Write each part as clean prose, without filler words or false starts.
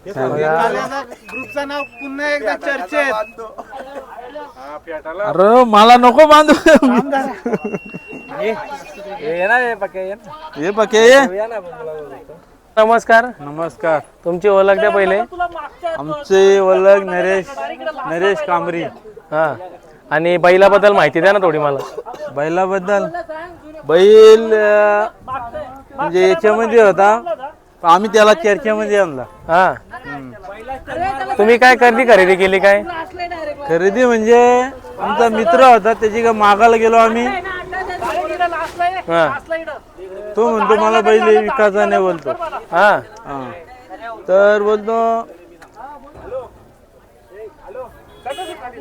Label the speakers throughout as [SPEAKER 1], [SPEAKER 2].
[SPEAKER 1] ग्रुपचं नाव पुन्हा एकदा चर्चेत.
[SPEAKER 2] अरे मला नको बांधू. ये पके
[SPEAKER 3] नमस्कार.
[SPEAKER 2] नमस्कार.
[SPEAKER 3] तुमची ओळख द्या पहिले.
[SPEAKER 2] आमचे ओळख नरेश कांबरी.
[SPEAKER 3] हा, आणि बैलाबद्दल माहिती द्या ना थोडी मला.
[SPEAKER 2] बैलाबद्दल बैल म्हणजे याच्यामध्ये होता, आम्ही त्याला चर्चेमध्ये आणला.
[SPEAKER 3] हा, तुम्ही काय खरेदी केली काय?
[SPEAKER 2] खरेदी म्हणजे आमचा मित्र होता, त्याची का मागायला गेलो आम्ही.
[SPEAKER 3] हा
[SPEAKER 2] तो म्हणतो मला बैल विकायचा नाही बोलतो.
[SPEAKER 3] हा
[SPEAKER 2] हा, तर बोलतो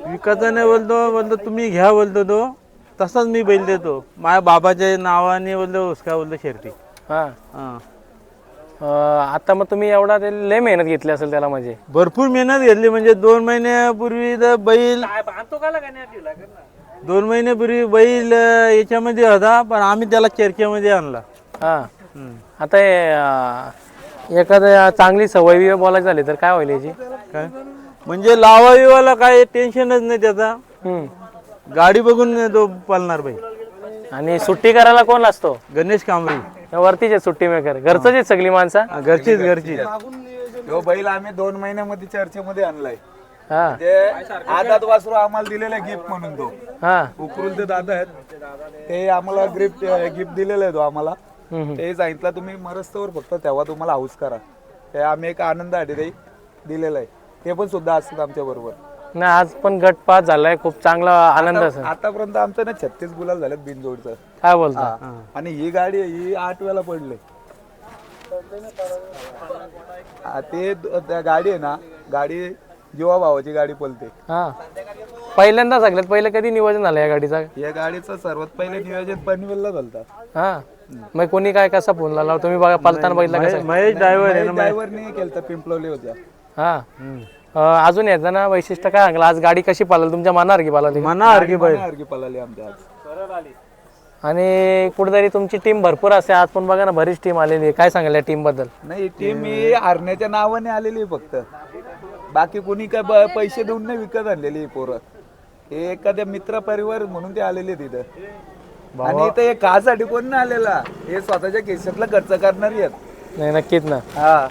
[SPEAKER 2] विकायचा नाही बोलतो तुम्ही घ्या बोलतो. तो तसाच मी बैल देतो माझ्या बाबाच्या नावाने बोलतो उसका बोलतो शेरटी.
[SPEAKER 3] हा.
[SPEAKER 2] हा,
[SPEAKER 3] आता मग तुम्ही एवढा ते लय मेहनत घेतली असेल त्याला, म्हणजे
[SPEAKER 2] भरपूर मेहनत घेतली. म्हणजे 2 महिन्यापूर्वी तर बैल 2 महिन्यापूर्वी बैल याच्यामध्ये होता, पण आम्ही त्याला चर्चेमध्ये आणला.
[SPEAKER 3] हा. आता एखाद्या चांगली सवय बोलायची झाली तर काय होईल याची?
[SPEAKER 2] काय म्हणजे लावावीवाला काय टेन्शनच नाही त्याचा.
[SPEAKER 3] हम्म.
[SPEAKER 2] गाडी बघून तो पळणार बैल.
[SPEAKER 3] आणि सुट्टी करायला कोण असतो?
[SPEAKER 2] गणेश कांबरी.
[SPEAKER 3] वरतीचे सुट्टी मेकर घरचंच आहेत सगळी माणसं.
[SPEAKER 2] घरचीच.
[SPEAKER 1] तो बैल आम्ही 2 महिन्यामध्ये चर्चेमध्ये आणलाय.
[SPEAKER 3] हा.
[SPEAKER 1] ते आदात वासरू आम्हाला दिलेलं गिफ्ट म्हणून. तो
[SPEAKER 3] हा.
[SPEAKER 1] उकरूलचे दादा आहेत, ते आम्हाला गिफ्ट दिलेलं आहे. तो आम्हाला ते सांगितलं तुम्ही मरस्तवर फक्त तेव्हा तुम्हाला हाऊस करा. ते आम्ही एक आनंदासाठी दिलेलं आहे. ते पण सुद्धा असतात आमच्या बरोबर.
[SPEAKER 3] नाही, आज पण गट पास झालाय, खूप चांगला आनंद असेल.
[SPEAKER 1] आतापर्यंत आमचं ना 36 गुलाल झालेत बिनजोडचं.
[SPEAKER 3] काय बोलता?
[SPEAKER 1] आणि ही गाडी ही 8 वेळा पडले. ते त्या गाडी आहे ना, गाडी जीवा भावाची गाडी पळते.
[SPEAKER 3] हा, पहिल्यांदा सगळ्यात पहिले कधी नियोजन झालं या गाडीचा?
[SPEAKER 1] या गाडीचं सर्वात पहिले नियोजन पनवेलला झालं.
[SPEAKER 3] हा, मग कोणी काय कसा फोन लावला तुम्ही बघा पलताना बघितला कसं?
[SPEAKER 2] महेश ड्रायव्हर
[SPEAKER 1] ड्रायव्हरने केलं, पिंपळवली होत्या.
[SPEAKER 3] हा. अजून याचं ना वैशिष्ट्य काय सांगलं? आज गाडी कशी पाळली तुमच्या मनासारखी पाळली?
[SPEAKER 2] मनासारखी बैल.
[SPEAKER 1] सारखी पळाली आमच्या आज.
[SPEAKER 3] आणि कुठेतरी तुमची टीम भरपूर असते. आज पण बघा ना बरीच टीम आलेली आहे. काय सांगाल या टीम बद्दल?
[SPEAKER 1] नाही, टीम ही हरण्याच्या नावाने आलेली आहे फक्त. बाकी कोणी काय पैसे देऊन नाही विकत आणलेली ही पोरं. हे एखाद्या मित्र परिवार म्हणून ते आलेले तिथं. आणि इथं हे खासाठी कोण नाही आलेला, हे स्वतःच्या खिशातला खर्च करणारी आहेत.
[SPEAKER 3] नाही, नक्कीच ना.
[SPEAKER 1] हा,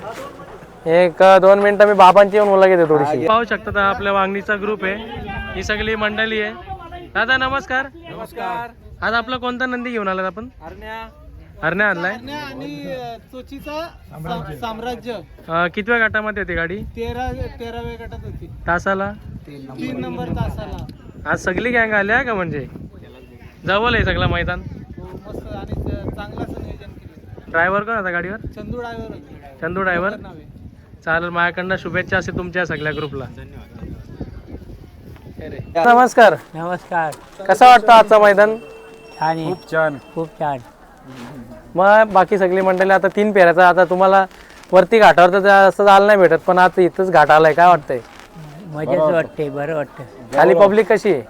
[SPEAKER 3] 1-2 मिनिटं मी बाबांची येऊन मुलं घेते थोडीशी. पाहू शकता आपल्या वांगणीचा ग्रुप आहे, ही सगळी मंडळी आहे. दादा नमस्कार.
[SPEAKER 1] नमस्कार.
[SPEAKER 3] आज आपला कोणता नंदी घेऊन आलात आपण? हरण्या आणलाय.
[SPEAKER 4] आणि चोचीचा साम्राज्य
[SPEAKER 3] कितव्या गटामध्ये होती गाडी?
[SPEAKER 4] 13व्या गटात होती.
[SPEAKER 3] तासाला
[SPEAKER 4] 3 नंबर तासाला.
[SPEAKER 3] आज सगळी गँग आल्या का? म्हणजे जवळ आहे सगळं मैदान.
[SPEAKER 4] हो, मस्त आणि चांगलं असं नियोजन केलं.
[SPEAKER 3] ड्रायव्हर कोण होता गाडीवर?
[SPEAKER 4] चंदू ड्रायव्हर होते.
[SPEAKER 3] चंदू ड्रायव्हर.
[SPEAKER 4] नावे.
[SPEAKER 3] चालेल, माझ्याकडनं शुभेच्छा असेल तुमच्या सगळ्या ग्रुपला. नमस्कार.
[SPEAKER 5] नमस्कार.
[SPEAKER 3] कसं वाटतं आजचं मैदान?
[SPEAKER 5] छान.
[SPEAKER 2] खूप छान.
[SPEAKER 5] खूप छान.
[SPEAKER 3] मग बाकी सगळी मंडळी आता 3 फेऱ्याचा, आता तुम्हाला वरती घाटावर तर असं जायला नाही भेटत, पण आता इथंच घाट आलाय. काय वाटतंय?
[SPEAKER 5] मजाच वाटते, बरं वाटतं.
[SPEAKER 3] खाली पब्लिक कशी आहे?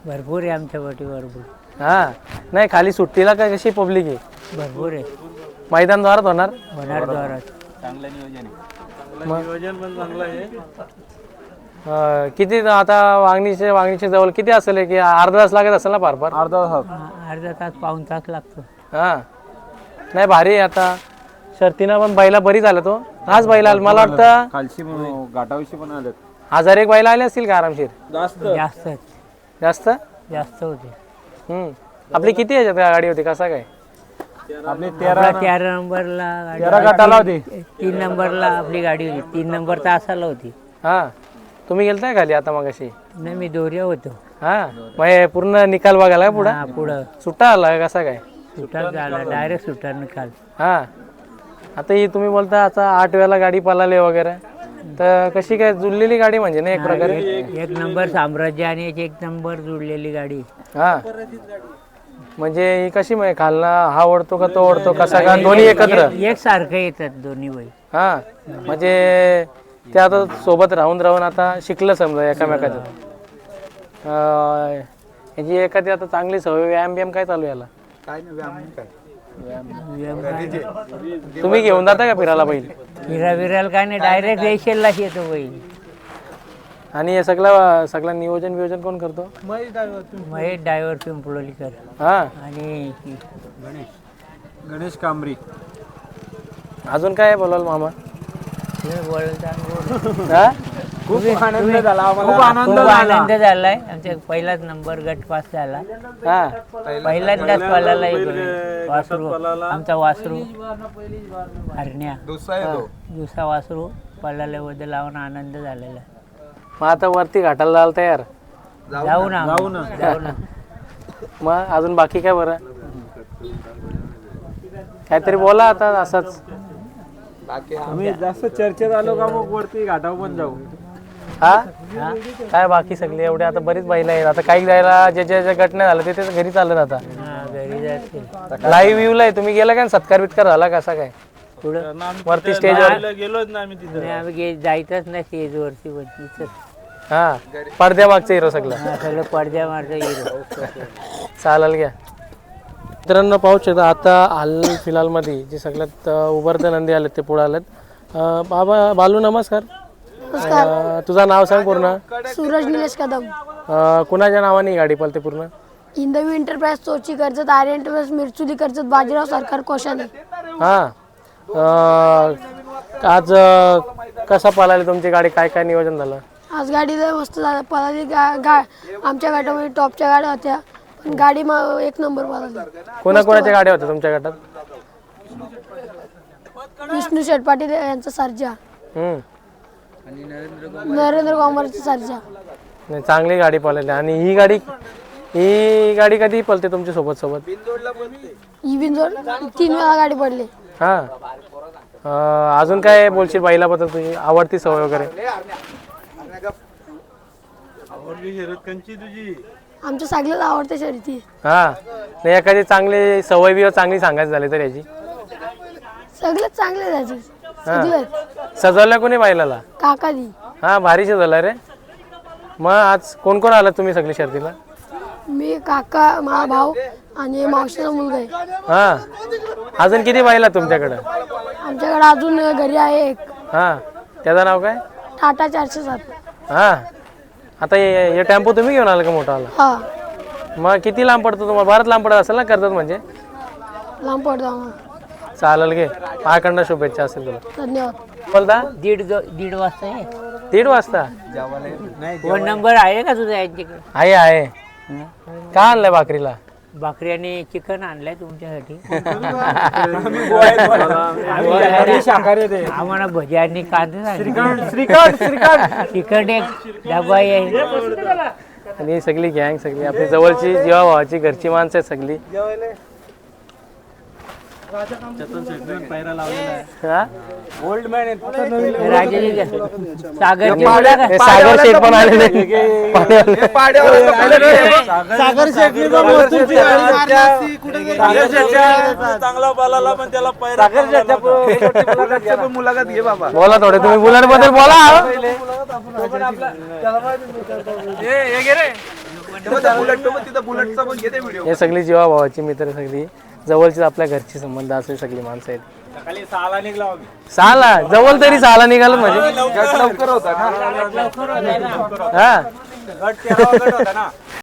[SPEAKER 5] भरपूर आहे आमच्या पाठी, भरपूर.
[SPEAKER 3] हा, नाही खाली सुट्टीला काय कशी पब्लिक आहे?
[SPEAKER 5] भरपूर आहे.
[SPEAKER 3] मैदान द्वारात होणार.
[SPEAKER 5] द्वारात.
[SPEAKER 2] नियोजन पण चांगलं आहे.
[SPEAKER 3] किती आता वांगणीच्या जवळ किती असेल की अर्धा तास लागत असेल ना? फार
[SPEAKER 5] अर्धा तास, पाऊण तास लागतो.
[SPEAKER 3] हा, नाही भारी आहे. आता शर्तीनं पण बैला बरी झालं. तो आज बैला मला वाटतं
[SPEAKER 2] खालशी घाटाविषयी पण आलेत.
[SPEAKER 3] 1001 बैला आले असतील का आरामशीर?
[SPEAKER 5] जास्त
[SPEAKER 3] जास्त
[SPEAKER 5] होते.
[SPEAKER 3] आपली किती याच्यात गाडी होती? कसा काय?
[SPEAKER 2] आपली
[SPEAKER 5] 13 नंबरला
[SPEAKER 2] गटाला होती.
[SPEAKER 5] 3 नंबरला आपली गाडी होती. 3 नंबर तासाला होती.
[SPEAKER 3] हा, तुम्ही गेलताय खाली आता मग अशी?
[SPEAKER 5] नाही, मी दोऱ्या होतो.
[SPEAKER 3] हा, मग पूर्ण निकाल बघायला पुढे
[SPEAKER 5] पुढं
[SPEAKER 3] सुट्टा आला कसा काय?
[SPEAKER 5] सुटार झाला, डायरेक्ट सुटार निकाल.
[SPEAKER 3] हा, आता ही तुम्ही बोलता आता 8 वेळेला गाडी पळाली वगैरे, तर कशी काय जुळलेली गाडी म्हणजे ना एक प्रकारे?
[SPEAKER 5] एक नंबर साम्राज्य आणि एक नंबर जुळलेली गाडी.
[SPEAKER 3] हा, म्हणजे ही कशी म्हणजे खालना हा ओढतो का तो ओढतो कसा का? दोन्ही एकत्र
[SPEAKER 5] एक सारखं येतात दोन्ही बैल.
[SPEAKER 3] हा, म्हणजे ते आता सोबत राहून आता शिकलं समजा एकामेकाचं. याची एखादी आता चांगली सवय व्यायाम काय चालू याला?
[SPEAKER 1] काय नाही, व्यायाम काय
[SPEAKER 3] तुम्ही घेऊन जाता का फिरायला बैल?
[SPEAKER 5] फिरायला काय नाही, डायरेक्ट रेशेललाच येतो बैल.
[SPEAKER 3] आणि हे सगळं नियोजन कोण करतो?
[SPEAKER 5] महेश ड्रायव्हर पिंपलोलीकर
[SPEAKER 3] हा,
[SPEAKER 5] आणि
[SPEAKER 1] गणेश कांबरी.
[SPEAKER 3] अजून काय बोलाल मामा?
[SPEAKER 5] हे वळवताना
[SPEAKER 3] हा,
[SPEAKER 1] खूप आनंद झाला आम्हाला.
[SPEAKER 5] खूप आनंद झालाय. आमचा पहिलाच नंबर गट पास झाला.
[SPEAKER 3] हा,
[SPEAKER 5] पहिल्यांदाच पळाला वासरू, आमचा वासरू हरण्या
[SPEAKER 1] दुसरा येतो.
[SPEAKER 5] दुसरा वासरू पळाल्याबद्दल लावून आनंद झालेला.
[SPEAKER 3] मग आता वरती घाटाला जायला तयार?
[SPEAKER 5] जाऊ ना.
[SPEAKER 3] मग अजून बाकी काय बरं? काहीतरी बोला आता असंच.
[SPEAKER 1] बाकी
[SPEAKER 2] आम्ही जास्त चर्चेत आलो का मग वरती घाटावर पण जाऊ.
[SPEAKER 3] हा, काय बाकी सगळे एवढे आता बरीच बैल आहेत. आता काही जायला जे गट नाही झालं ते घरी चालत आता.
[SPEAKER 5] घरी जाते.
[SPEAKER 3] लाईव्ह व्ह्यूला आहे. तुम्ही गेला का सत्कार बित्कार झाला कसा काय
[SPEAKER 5] पुढं
[SPEAKER 3] वरती स्टेजवर?
[SPEAKER 2] गेलोच ना आम्ही तिथे.
[SPEAKER 5] नाही, आम्ही जायचंच नाही स्टेजवरती वरतीच.
[SPEAKER 3] हा, पडद्या मागचं हिरो सगळं.
[SPEAKER 5] सगळं पडद्या मारता येईल.
[SPEAKER 3] चालेल घ्या. मित्रांनो पाहू शकता आता हाल फिलहालमध्ये जे सगळ्यात उभरते नंदी आलेत ते पुढे आलेत. बाबा बालू नमस्कार. तुझं नाव सांग पूर्ण.
[SPEAKER 6] सूरज निलेश कदम.
[SPEAKER 3] कुणाच्या नावाने ही गाडी पळते पूर्ण?
[SPEAKER 6] हिंदवी एंटरप्राइज चोची कर्जत, आर्य एंटरप्राइज मिरचुली कर्जत, बाजीराव सरकार कोशाने.
[SPEAKER 3] हा, आज कसा पळाली तुमची गाडी? काय काय नियोजन झालं?
[SPEAKER 6] आज गाडी लय मस्त झाली पळाली. आमच्या गटामध्ये टॉपच्या गाड्या होत्या, पण गाडी एक नंबर पळाली.
[SPEAKER 3] कोणाकोणाच्या गाड्या होत्या तुमच्या गटात?
[SPEAKER 6] विष्णू शेठ पाटील यांचा सर्जा, नरेंद्र गोमारचा सर्जा.
[SPEAKER 3] नाही, चांगली गाडी पळाली. आणि ही गाडी कधी पळते तुमच्या सोबत?
[SPEAKER 6] ही बिनजोड 3 वेळा गाडी पडली.
[SPEAKER 3] हा, अजून काय बोलशील बैलाबद्दल? तुझी आवडती सवय वगैरे?
[SPEAKER 6] आमच्या सगळ्यात आवडत्या शर्यती.
[SPEAKER 3] हा, नाही एखादी चांगली सवय बिवय चांगली सांगायची झाली तर याची?
[SPEAKER 6] सगळ्यात चांगले जायचे सगळे.
[SPEAKER 3] सजवल्या कोणी बैलाला?
[SPEAKER 6] काकादी.
[SPEAKER 3] हा, भारी सजवला रे. मग आज कोण कोण आला तुम्ही सगळी शर्तीला?
[SPEAKER 6] मी, काका, माझा भाऊ आणि मावशीचा मुलगा आहे.
[SPEAKER 3] हा, अजून किती बैला तुमच्याकडं?
[SPEAKER 6] आमच्याकडे अजून घरी आहे एक
[SPEAKER 3] हा, त्याचं नाव काय?
[SPEAKER 6] टाटा 407.
[SPEAKER 3] हा, आता हे टेम्पो तुम्ही घेऊन आला का मोठा आला?
[SPEAKER 6] हा,
[SPEAKER 3] मग किती लांब पडतो तुम्हाला? बराच लांब पडत असेल ना कर्जत म्हणजे?
[SPEAKER 6] लांब पडतो आम्हाला.
[SPEAKER 3] चालेल घे, माझ्याकडनं शुभेच्छा असेल तुला.
[SPEAKER 6] धन्यवाद.
[SPEAKER 3] बोलता
[SPEAKER 5] 1:30 वाजता आहे.
[SPEAKER 3] 1:30 वाजता?
[SPEAKER 5] फोन नंबर आहे का तुझा यांच्याकडे?
[SPEAKER 3] आहे. का आणलंय भाकरीला?
[SPEAKER 5] भाकरी आणि चिकन आणलंय तुमच्यासाठी. आम्हाला भजी आणि कांदे चिकन एक डबा आहे.
[SPEAKER 3] आणि सगळी गँग सगळी आपली जवळची जीवा भावाची घरची माणसं आहेत सगळी. सागर शेठ पण आलेले.
[SPEAKER 2] चांगला बोलायला पण त्याला
[SPEAKER 1] मुलाखत घे बाबा.
[SPEAKER 3] बोला थोडे तुम्ही बुलेट बद्दल बोला. हे सगळी जीवा भावाची मित्र सगळी जवळची आपल्या घरची संबंध असले सगळी माणसं आहेत. सहाला जवळ तरी 6ला निघालं म्हणजे
[SPEAKER 1] लवकर होता ना.
[SPEAKER 3] हा.